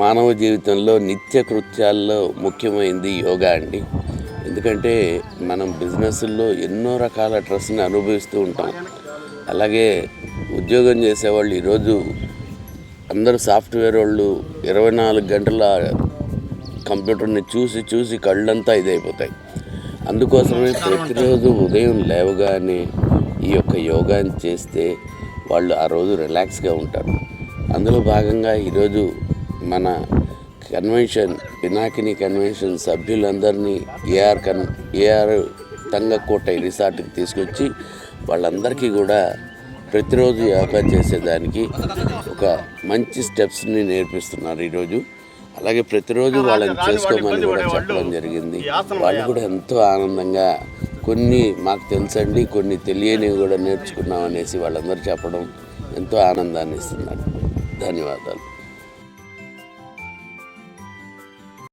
మానవ జీవితంలో నిత్య కృత్యాల్లో ముఖ్యమైనది యోగా అండి. ఎందుకంటే మనం బిజినెస్లో ఎన్నో రకాల స్ట్రెస్ని అనుభవిస్తూ ఉంటాం. అలాగే ఉద్యోగం చేసేవాళ్ళు ఈరోజు అందరూ సాఫ్ట్వేర్ వాళ్ళు 24 గంటల కంప్యూటర్ని చూసి చూసి కళ్ళంతా ఇదైపోతాయి. అందుకోసమే ప్రతిరోజు ఉదయం లేవగానే ఈ యొక్క యోగాని చేస్తే వాళ్ళు ఆ రోజు రిలాక్స్గా ఉంటారు. అందులో భాగంగా ఈరోజు మన కన్వెన్షన్ పినాకిని కన్వెన్షన్ సభ్యులందరినీ ఏఆర్ తంగకోటై రిసార్ట్కి తీసుకొచ్చి వాళ్ళందరికీ కూడా ప్రతిరోజు యోగా చేసేదానికి ఒక మంచి స్టెప్స్ని నేర్పిస్తున్నారు ఈరోజు. అలాగే ప్రతిరోజు వాళ్ళని చేసుకోమని కూడా చెప్పడం జరిగింది. వాళ్ళు కూడా ఎంతో ఆనందంగా కొన్ని మాకు తెలుసండి, కొన్ని తెలియనివి కూడా నేర్చుకున్నాం అనేసి వాళ్ళందరూ చెప్పడం ఎంతో ఆనందాన్ని ఇస్తున్నారు. ధన్యవాదాలు.